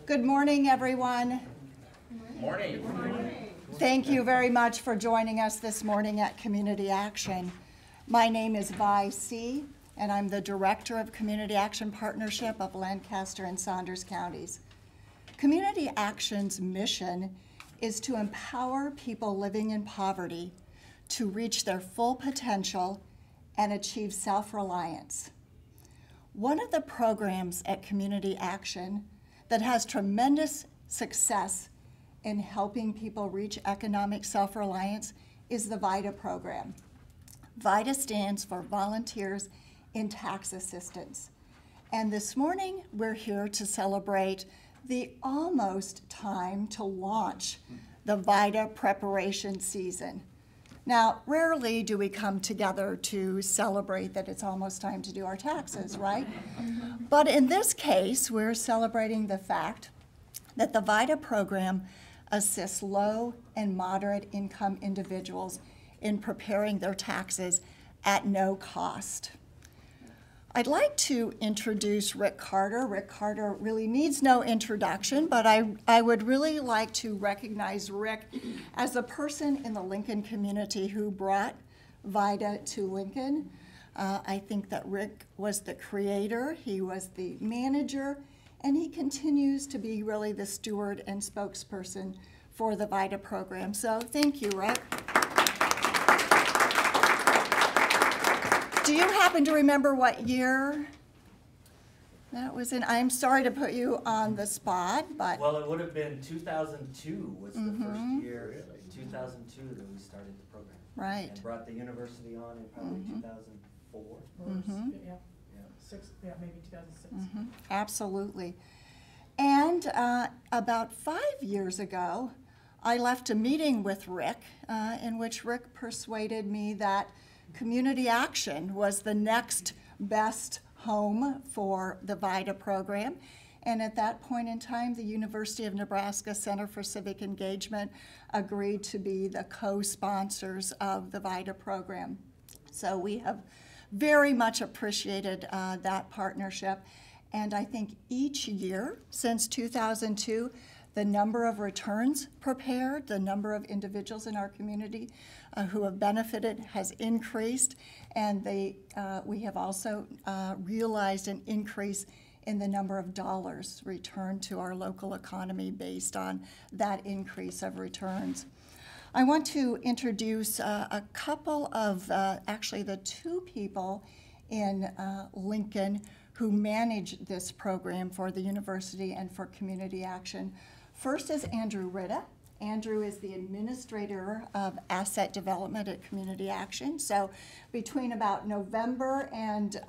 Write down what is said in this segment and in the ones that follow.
Good morning, everyone. Morning. Good morning. Thank you very much for joining us this morning at Community Action. My name is Vi C., and I'm the Director of Community Action Partnership of Lancaster and Saunders counties. Community Action's mission is to empower people living in poverty to reach their full potential and achieve self-reliance. One of the programs at Community Action that has tremendous success in helping people reach economic self-reliance is the VITA program. VITA stands for Volunteers in Tax Assistance. And this morning, we're here to celebrate the almost time to launch the VITA preparation season. Now, rarely do we come together to celebrate that it's almost time to do our taxes, right? But in this case, we're celebrating the fact that the VITA program assists low and moderate income individuals in preparing their taxes at no cost. I'd like to introduce Rick Carter. Rick Carter really needs no introduction, but I would really like to recognize Rick as the person in the Lincoln community who brought VITA to Lincoln. I think that Rick was the creator, he was the manager, and he continues to be really the steward and spokesperson for the VITA program. So thank you, Rick. Do you happen to remember what year that was in? I'm sorry to put you on the spot, but... Well, it would have been 2002 was the first year, 2002 that we started the program. Right. And brought the university on in probably 2004. Maybe 2006. Absolutely. And about 5 years ago, I left a meeting with Rick in which Rick persuaded me that Community Action was the next best home for the VITA program. And at that point in time, the University of Nebraska Center for Civic Engagement agreed to be the co-sponsors of the VITA program. So we have very much appreciated that partnership. And I think each year since 2002, the number of returns prepared, the number of individuals in our community who have benefited has increased, and we have also realized an increase in the number of dollars returned to our local economy based on that increase of returns. I want to introduce a couple of, actually the two people in Lincoln who manage this program for the university and for Community Action. First is Andrew Ritta. Andrew is the administrator of asset development at Community Action. So between about November and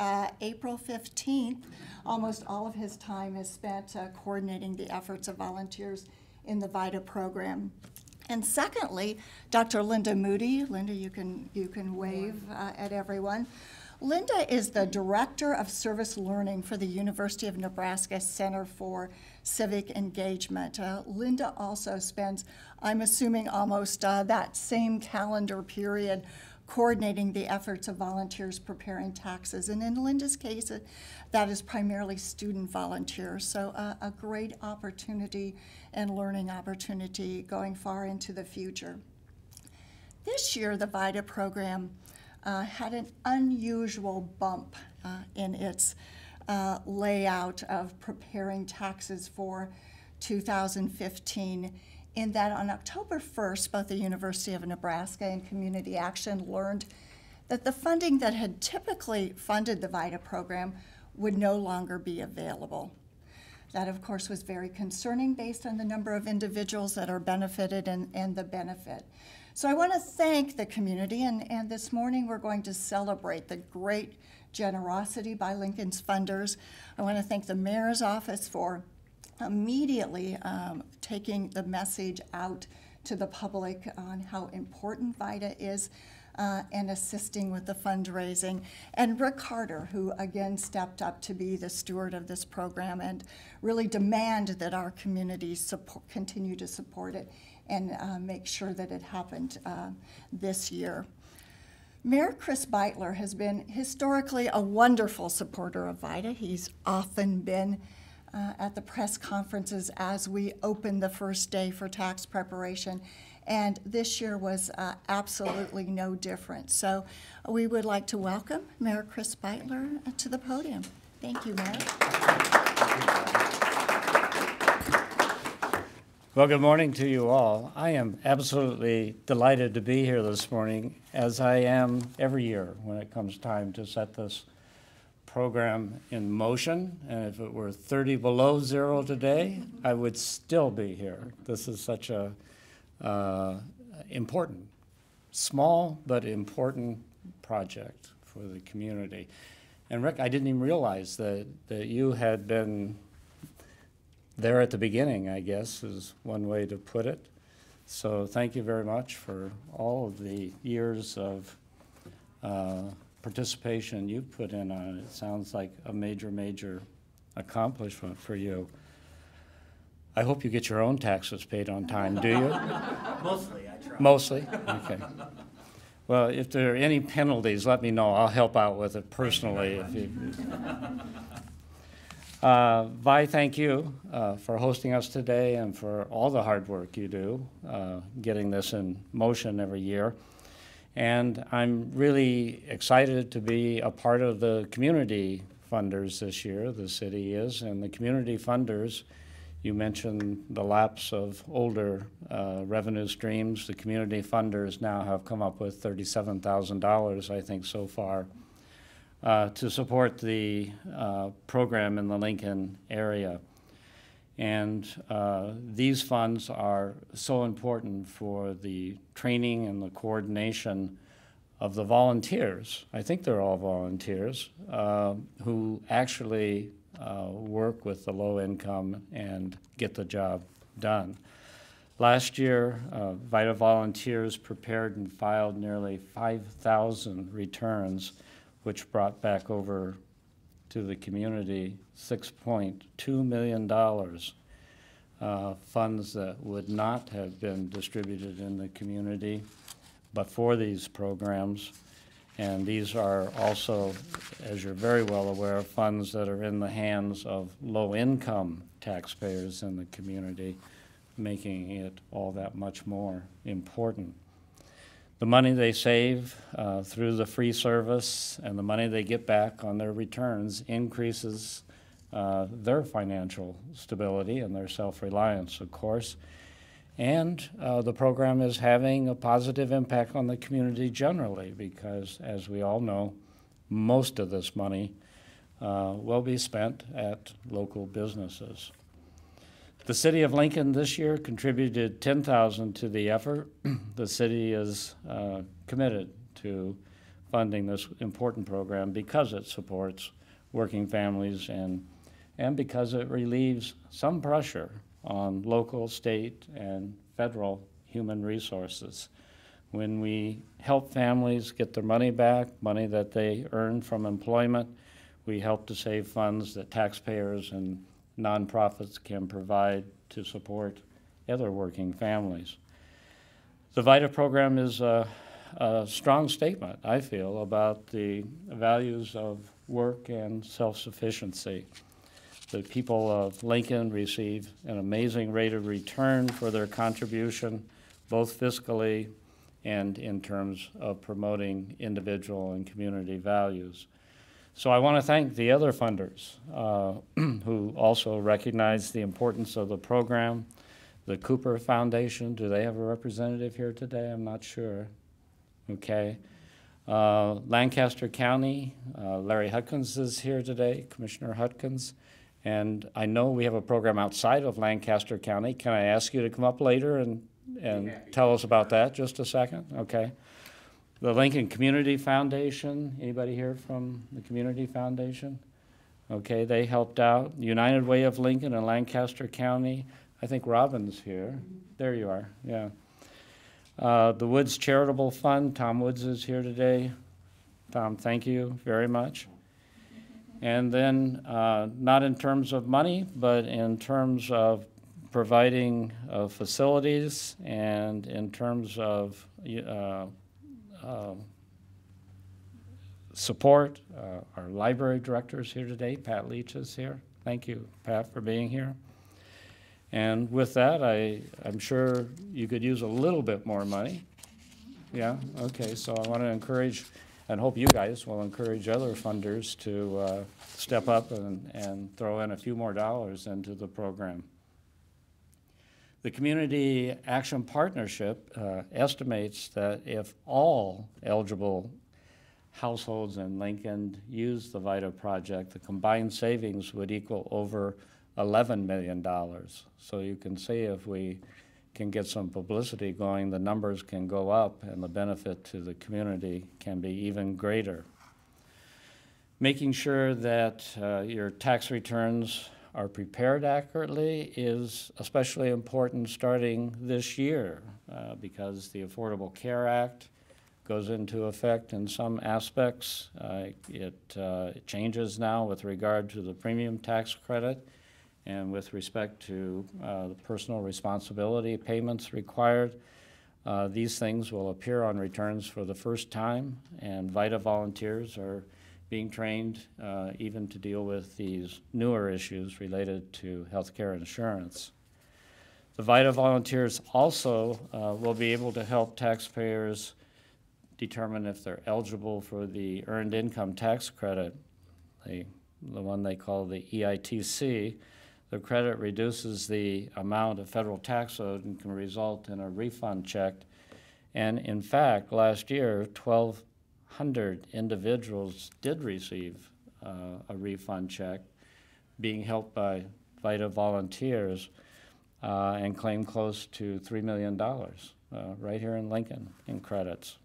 April 15th, almost all of his time is spent coordinating the efforts of volunteers in the VITA program. And secondly, Dr. Linda Moody. Linda, you can wave at everyone. Linda is the Director of Service Learning for the University of Nebraska Center for Civic Engagement. Linda also spends, I'm assuming, almost that same calendar period coordinating the efforts of volunteers preparing taxes. And in Linda's case, that is primarily student volunteers. So a great opportunity and learning opportunity going far into the future. This year, the VITA program had an unusual bump in its layout of preparing taxes for 2015, in that on October 1st, both the University of Nebraska and Community Action learned that the funding that had typically funded the VITA program would no longer be available. That, of course, was very concerning based on the number of individuals that are benefited and the benefit. So I want to thank the community, and this morning we're going to celebrate the great generosity by Lincoln's funders. I want to thank the mayor's office for immediately taking the message out to the public on how important VITA is and assisting with the fundraising. And Rick Carter, who again stepped up to be the steward of this program and really demand that our communities continue to support it and make sure that it happened this year. Mayor Chris Beitler has been historically a wonderful supporter of VITA. He's often been at the press conferences as we opened the first day for tax preparation. And this year was absolutely no different. So we would like to welcome Mayor Chris Beitler to the podium. Thank you, Mayor. Well, good morning to you all. I am absolutely delighted to be here this morning, as I am every year when it comes time to set this program in motion. And if it were 30 below zero today, I would still be here. This is such a important, small but important project for the community. And Rick, I didn't even realize that you had been there at the beginning, I guess, is one way to put it. So thank you very much for all of the years of participation you've put in on it. It sounds like a major, major accomplishment for you. I hope you get your own taxes paid on time, do you? Mostly, I try. Mostly? Okay. Well, if there are any penalties, let me know. I'll help out with it personally. If you. Vi, thank you for hosting us today and for all the hard work you do getting this in motion every year. And I'm really excited to be a part of the community funders this year, the city is. And the community funders, you mentioned the lapse of older revenue streams. The community funders now have come up with $37,000, I think, so far, to support the program in the Lincoln area. And these funds are so important for the training and the coordination of the volunteers. I think they're all volunteers who actually work with the low income and get the job done. Last year, VITA volunteers prepared and filed nearly 5,000 returns, which brought back over to the community $6.2 million, funds that would not have been distributed in the community but for these programs. And these are also, as you're very well aware, funds that are in the hands of low-income taxpayers in the community, making it all that much more important. The money they save through the free service and the money they get back on their returns increases their financial stability and their self-reliance, of course. And the program is having a positive impact on the community generally because, as we all know, most of this money will be spent at local businesses. The City of Lincoln this year contributed $10,000 to the effort. The city is committed to funding this important program because it supports working families and because it relieves some pressure on local, state, and federal human resources. When we help families get their money back, money that they earn from employment, we help to save funds that taxpayers and nonprofits can provide to support other working families. The VITA program is a strong statement, I feel, about the values of work and self-sufficiency. The people of Lincoln receive an amazing rate of return for their contribution, both fiscally and in terms of promoting individual and community values. So I want to thank the other funders who also recognize the importance of the program. The Cooper Foundation, do they have a representative here today? I'm not sure. Okay. Lancaster County, Larry Hutkins is here today, Commissioner Hutkins. And I know we have a program outside of Lancaster County. Can I ask you to come up later and tell us about that just a second? Okay. The Lincoln Community Foundation, anybody here from the Community Foundation? Okay, they helped out. United Way of Lincoln and Lancaster County. I think Robin's here. There you are, yeah. The Woods Charitable Fund, Tom Woods is here today. Tom, thank you very much. And then, not in terms of money, but in terms of providing facilities and in terms of support. Our library director is here today. Pat Leach is here. thank you, Pat, for being here. And with that, I'm sure you could use a little bit more money. Yeah, okay, so I want to encourage, and hope you guys will encourage other funders to step up and throw in a few more dollars into the program. The Community Action Partnership estimates that if all eligible households in Lincoln use the VITA project, the combined savings would equal over $11 million. So you can see if we can get some publicity going, the numbers can go up and the benefit to the community can be even greater. Making sure that your tax returns are prepared accurately is especially important starting this year because the Affordable Care Act goes into effect in some aspects. It changes now with regard to the premium tax credit and with respect to the personal responsibility payments required. These things will appear on returns for the first time, and VITA volunteers are being trained even to deal with these newer issues related to healthcare insurance. The VITA volunteers also will be able to help taxpayers determine if they're eligible for the Earned Income Tax Credit, the one they call the EITC. The credit reduces the amount of federal tax owed and can result in a refund check. And in fact, last year, 1,200 individuals did receive a refund check, being helped by VITA volunteers, and claimed close to $3 million right here in Lincoln in credits.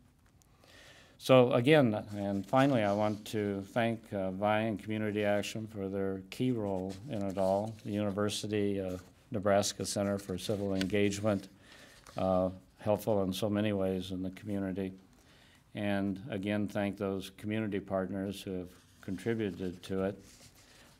So again, and finally, I want to thank VI and Community Action for their key role in it all. The University Nebraska Center for Civil Engagement, helpful in so many ways in the community. And again, thank those community partners who have contributed to it.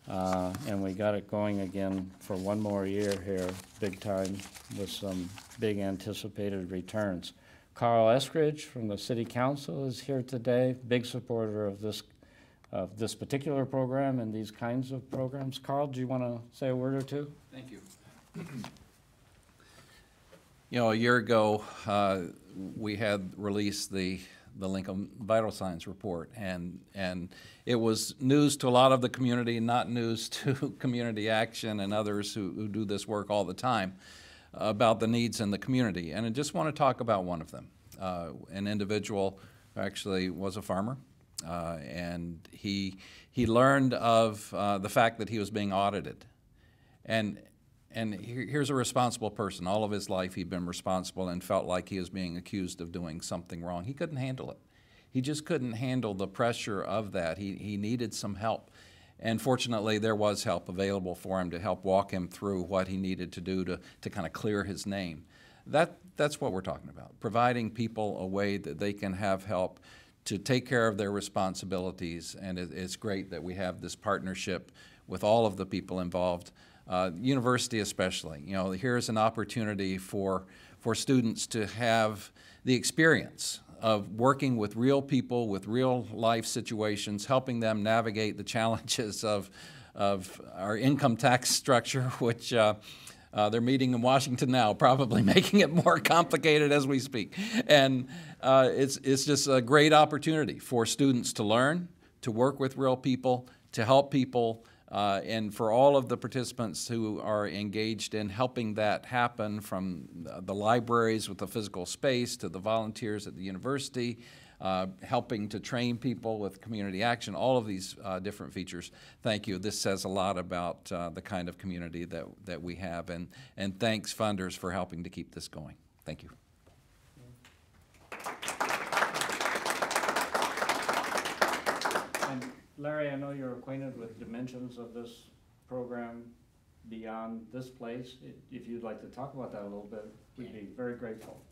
And we got it going again for one more year here, big time, with some big anticipated returns. Carl Eskridge from the City Council is here today, big supporter of this particular program and these kinds of programs. Carl, do you want to say a word or two? Thank you. You know, a year ago, we had released the Lincoln Vital Signs Report, and it was news to a lot of the community, not news to Community Action and others who do this work all the time, about the needs in the community. And I just want to talk about one of them. An individual who actually was a farmer, and he learned of the fact that he was being audited. And here's a responsible person. All of his life he'd been responsible and felt like he was being accused of doing something wrong. He couldn't handle it. He just couldn't handle the pressure of that. He needed some help. And fortunately, there was help available for him to help walk him through what he needed to do to kind of clear his name. That's what we're talking about, providing people a way that they can have help to take care of their responsibilities. And it's great that we have this partnership with all of the people involved, university especially. You know, here's an opportunity for students to have the experience of working with real people, with real life situations, helping them navigate the challenges of our income tax structure, which they're meeting in Washington now, probably making it more complicated as we speak. And it's just a great opportunity for students to learn, to work with real people, to help people, and for all of the participants who are engaged in helping that happen, from the libraries with the physical space to the volunteers at the university, helping to train people with community action, all of these different features. Thank you. This says a lot about the kind of community that we have, and thanks funders for helping to keep this going. Thank you. And Larry, I know you're acquainted with dimensions of this program beyond this place. If you'd like to talk about that a little bit, we'd be very grateful.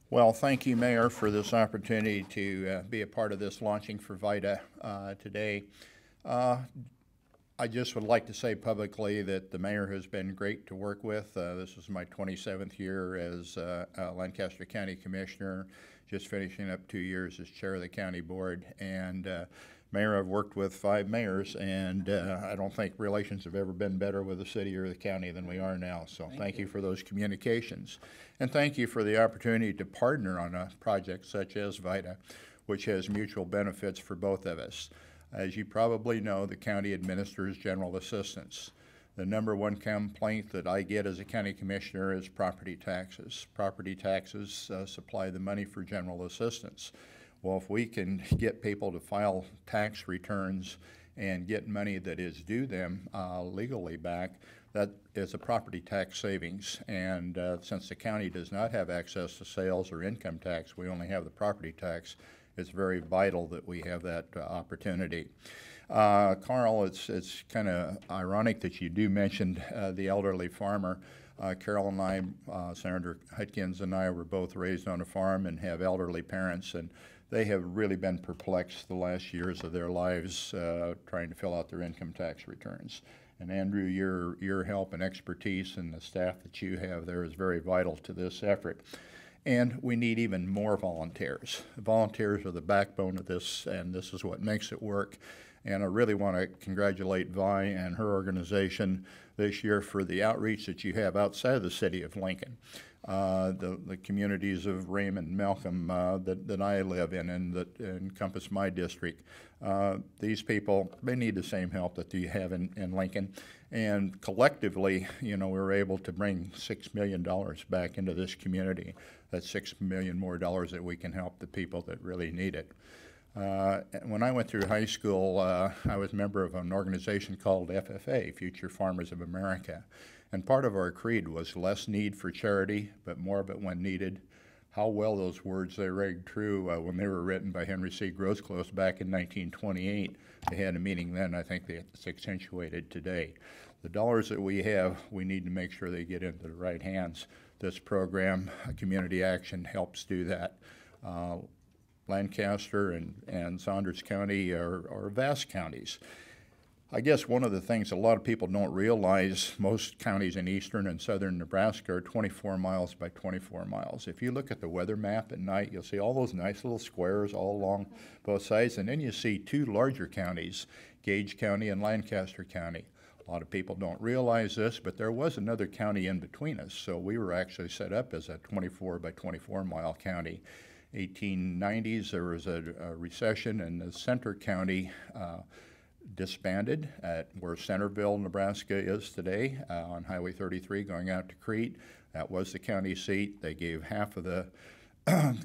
Well, thank you, Mayor, for this opportunity to be a part of this launching for VITA today. I just would like to say publicly that the mayor has been great to work with. This is my 27th year as Lancaster County Commissioner, just finishing up 2 years as chair of the county board. And Mayor, I've worked with 5 mayors, and I don't think relations have ever been better with the city or the county than we are now. So thank you for those communications. And thank you for the opportunity to partner on a project such as VITA, which has mutual benefits for both of us. As you probably know, the county administers general assistance. The number one complaint that I get as a county commissioner is property taxes. Property taxes supply the money for general assistance. Well, if we can get people to file tax returns and get money that is due them legally back, that is a property tax savings. And since the county does not have access to sales or income tax, we only have the property tax, it's very vital that we have that opportunity. Carl, it's kind of ironic that you do mention the elderly farmer. Carol and I, Senator Hutkins and I, were both raised on a farm and have elderly parents, and they have really been perplexed the last years of their lives trying to fill out their income tax returns. And Andrew, your help and expertise and the staff that you have there is very vital to this effort. And we need even more volunteers. Volunteers are the backbone of this, and this is what makes it work. And I really want to congratulate Vi and her organization this year for the outreach that you have outside of the city of Lincoln. The communities of Raymond, Malcolm that I live in and that encompass my district. These people, they need the same help that you have in Lincoln. And collectively, you know, we were able to bring $6 million back into this community. That's $6 million more that we can help the people that really need it. When I went through high school, I was a member of an organization called FFA, Future Farmers of America. And part of our creed was less need for charity, but more of it when needed. How well those words, they rang true when they were written by Henry C. Grosclose back in 1928. They had a meaning then. I think it's accentuated today. The dollars that we have, we need to make sure they get into the right hands. This program, Community Action, helps do that. Lancaster and Saunders County are vast counties. I guess one of the things a lot of people don't realize, most counties in eastern and southern Nebraska are 24 miles by 24 miles. If you look at the weather map at night, you'll see all those nice little squares all along both sides, and then you see 2 larger counties, Gage County and Lancaster County. A lot of people don't realize this, but there was another county in between us, so we were actually set up as a 24 by 24 mile county. 1890s, there was a recession, and the center county disbanded at where Centerville, Nebraska is today on Highway 33 going out to Crete. That was the county seat. They gave half of the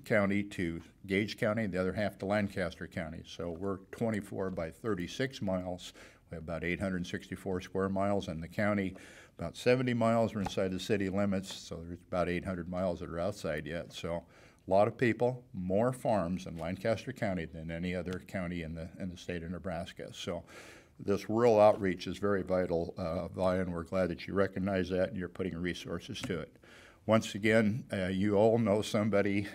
county to Gage County, the other half to Lancaster County. So we're 24 by 36 miles. We have about 864 square miles in the county. About 70 miles are inside the city limits, so there's about 800 miles that are outside yet. So a lot of people, more farms in Lancaster County than any other county in the state of Nebraska. So this rural outreach is very vital, Vi, and we're glad that you recognize that and you're putting resources to it. Once again, you all know somebody,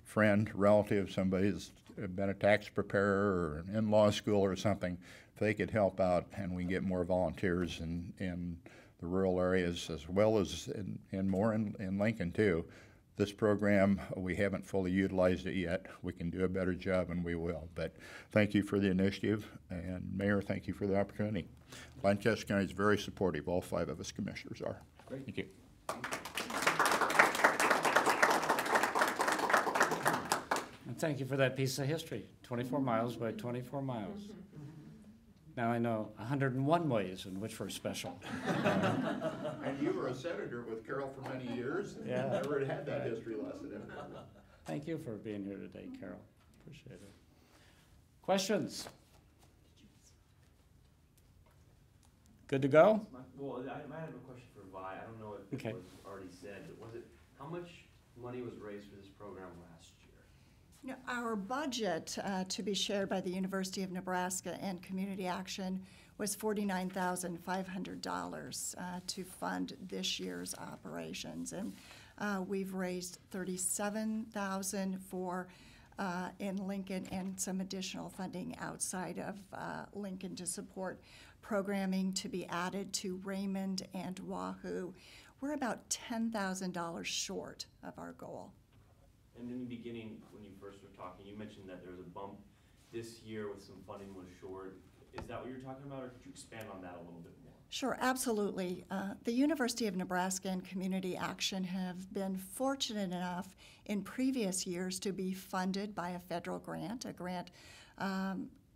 friend, relative, somebody that's been a tax preparer or in law school or something. If they could help out and we can get more volunteers in the rural areas as well as more in Lincoln too. This program, we haven't fully utilized it yet. We can do a better job, and we will. But thank you for the initiative, and Mayor, thank you for the opportunity. Lancaster County is very supportive. All 5 of us commissioners are. Great. Thank you. And thank you for that piece of history, 24 miles by 24 miles. Now I know 101 ways in which we're special. And you were a senator with Carol for many years. Yeah. Never had that history lesson. Thank you for being here today, Carol. Appreciate it. Questions? Good to go? Well, I might have a question for Vi. I don't know if Okay. it was already said, but was it, how much money was raised for this program last year? You know, our budget to be shared by the University of Nebraska and Community Action was $49,500 to fund this year's operations. And we've raised $37,000 for in Lincoln and some additional funding outside of Lincoln to support programming to be added to Raymond and Wahoo. We're about $10,000 short of our goal. And in the beginning, when you first were talking, you mentioned that there was a bump this year with some funding was short. Is that what you're talking about, or could you expand on that a little bit more? Sure, absolutely. The University of Nebraska and Community Action have been fortunate enough in previous years to be funded by a federal grant, a grant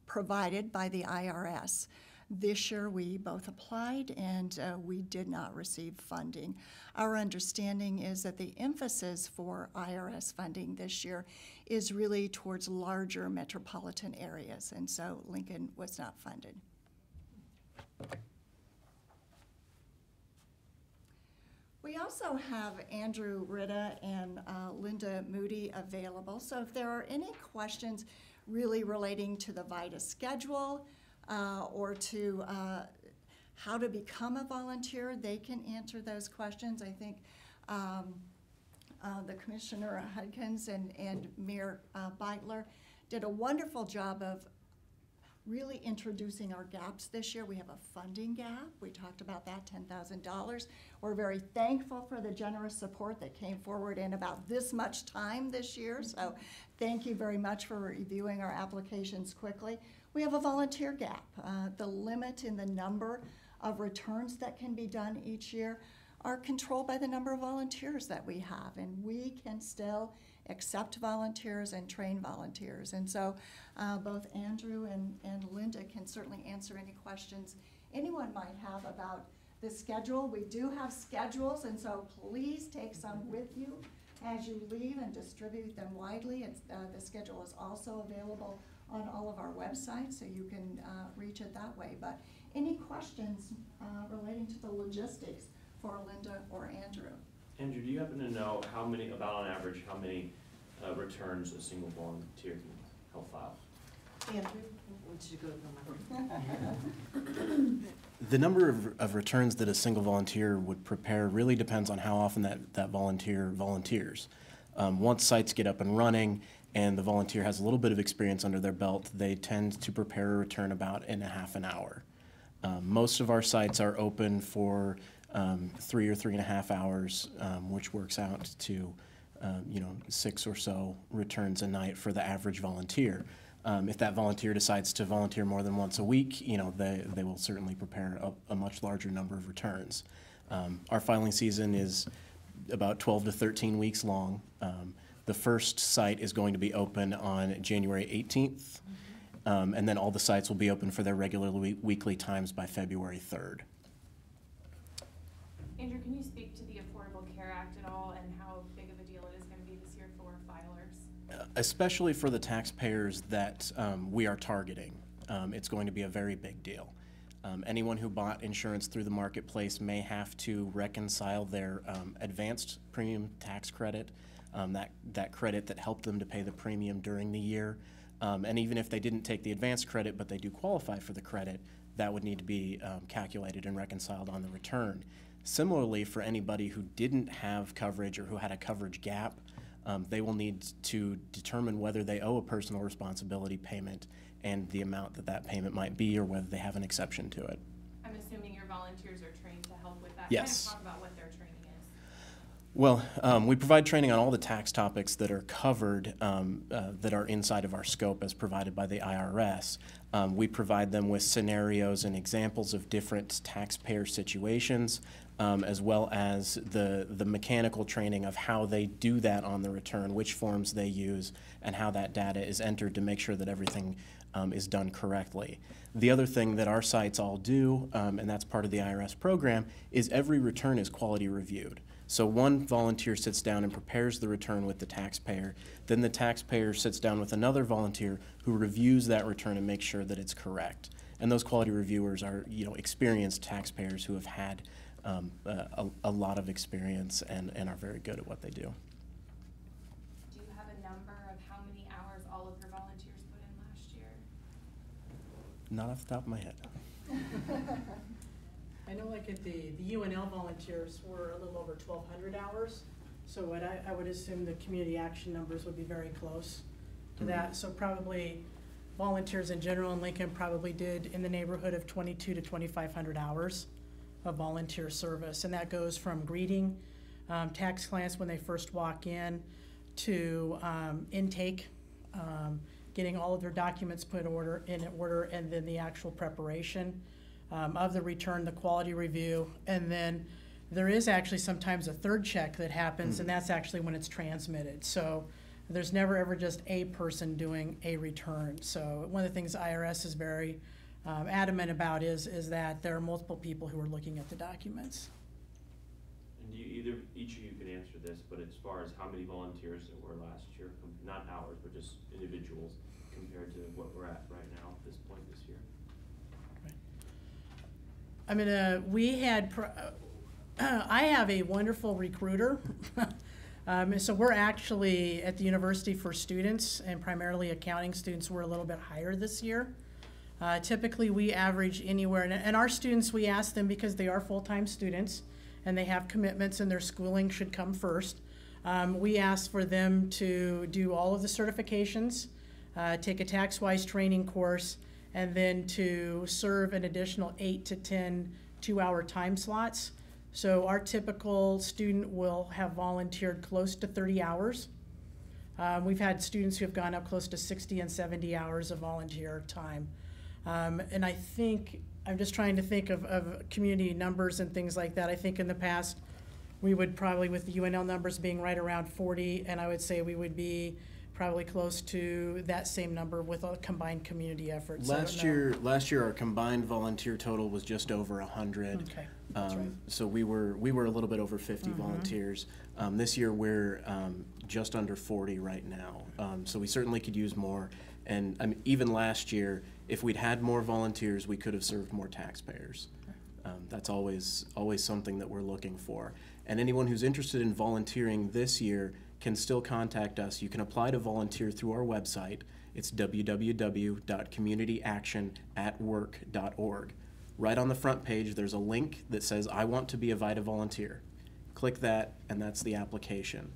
provided by the IRS. This year, we both applied and we did not receive funding. Our understanding is that the emphasis for IRS funding this year is really towards larger metropolitan areas, and so Lincoln was not funded. We also have Andrew Ritta and Linda Moody available, so if there are any questions really relating to the VITA schedule, or to how to become a volunteer, they can answer those questions. I think the Commissioner Hudkins and Mayor Beitler did a wonderful job of really introducing our gaps this year. We have a funding gap. We talked about that, $10,000. We're very thankful for the generous support that came forward in about this much time this year. So thank you very much for reviewing our applications quickly. We have a volunteer gap. The limit in the number of returns that can be done each year are controlled by the number of volunteers that we have, and we can still accept volunteers and train volunteers. And so both Andrew and Linda can certainly answer any questions anyone might have about the schedule. We do have schedules, and so please take some with you as you leave and distribute them widely. The schedule is also available on all of our websites, so you can reach it that way. But any questions relating to the logistics for Linda or Andrew? Andrew, do you happen to know how many, about on average, how many returns a single volunteer can help file? Andrew? Once you go to the microphone. The number of returns that a single volunteer would prepare really depends on how often that volunteer volunteers. Once sites get up and running and the volunteer has a little bit of experience under their belt, they tend to prepare a return about in a half an hour. Most of our sites are open for 3 or 3.5 hours, which works out to 6 or so returns a night for the average volunteer. If that volunteer decides to volunteer more than once a week, they will certainly prepare a much larger number of returns. Our filing season is about 12 to 13 weeks long. The first site is going to be open on January 18th, and then all the sites will be open for their regular weekly times by February 3rd. Andrew, can you speak to the Affordable Care Act at all and how big of a deal it is going to be this year for filers? Especially for the taxpayers that we are targeting, it's going to be a very big deal. Anyone who bought insurance through the marketplace may have to reconcile their advanced premium tax credit, that credit that helped them to pay the premium during the year. And even if they didn't take the advanced credit, but they do qualify for the credit, that would need to be calculated and reconciled on the return. Similarly, for anybody who didn't have coverage or who had a coverage gap, they will need to determine whether they owe a personal responsibility payment and the amount that payment might be, or whether they have an exception to it. I'm assuming your volunteers are trained to help with that. Yes. Kind of talk about what their training is. Well, we provide training on all the tax topics that are covered, that are inside of our scope as provided by the IRS. We provide them with scenarios and examples of different taxpayer situations, as well as the mechanical training of how they do that on the return, which forms they use, and how that data is entered to make sure that everything is done correctly. The other thing that our sites all do, and that's part of the IRS program, is every return is quality reviewed. So one volunteer sits down and prepares the return with the taxpayer. Then the taxpayer sits down with another volunteer who reviews that return and makes sure that it's correct. And those quality reviewers are, experienced taxpayers who have had a lot of experience and are very good at what they do. Do you have a number of how many hours all of your volunteers put in last year? Not off the top of my head. I know like at the UNL volunteers were a little over 1,200 hours. So I would assume the community action numbers would be very close to that. So probably volunteers in general in Lincoln probably did in the neighborhood of 2,200 to 2,500 hours of volunteer service. And that goes from greeting tax clients when they first walk in to intake, getting all of their documents in order, and then the actual preparation of the return, the quality review, and then there is actually sometimes a third check that happens, and that's actually when it's transmitted. So there's never ever just a person doing a return. So one of the things IRS is very adamant about is that there are multiple people who are looking at the documents. And do you each of you can answer this, but as far as how many volunteers there were last year, not hours, but just individuals, compared to what we're at right now at this point this year? I mean, we had, I have a wonderful recruiter. So we're actually at the university for students, and primarily accounting students were a little bit higher this year. Typically we average anywhere, and our students, we ask them because they are full-time students and they have commitments and their schooling should come first. We ask for them to do all of the certifications, take a tax-wise training course, and then to serve an additional 8 to 10 two-hour time slots. So our typical student will have volunteered close to 30 hours. We've had students who have gone up close to 60 and 70 hours of volunteer time. And I think, I'm just trying to think of community numbers and things like that. I think in the past, we would probably, with the UNL numbers being right around 40, and I would say we would be probably close to that same number with a combined community efforts. Last year our combined volunteer total was just over 100. Okay, that's right. So we were a little bit over 50 volunteers. This year we're just under 40 right now. So we certainly could use more. And I mean, even last year, if we'd had more volunteers, we could have served more taxpayers. That's always something that we're looking for. And anyone who's interested in volunteering this year can still contact us. You can apply to volunteer through our website. It's www.communityactionatwork.org. Right on the front page, there's a link that says, I want to be a VITA volunteer. Click that, and that's the application.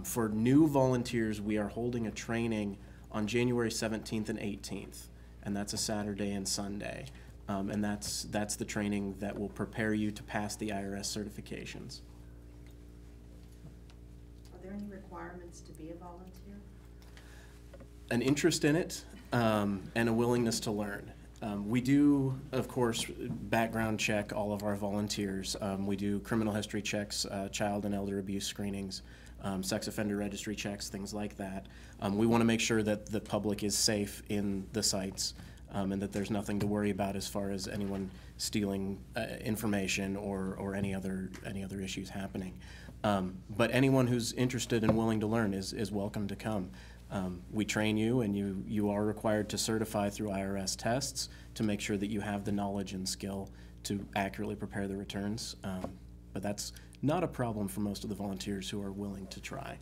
For new volunteers, we are holding a training on January 17th and 18th, and that's a Saturday and Sunday. And that's the training that will prepare you to pass the IRS certifications. Are there any requirements to be a volunteer? An interest in it and a willingness to learn. We do, of course, background check all of our volunteers. We do criminal history checks, child and elder abuse screenings, sex offender registry checks, things like that. We want to make sure that the public is safe in the sites and that there's nothing to worry about as far as anyone stealing information or any other issues happening. But anyone who's interested and willing to learn is welcome to come. We train you, and you are required to certify through IRS tests to make sure that you have the knowledge and skill to accurately prepare the returns. But that's not a problem for most of the volunteers who are willing to try.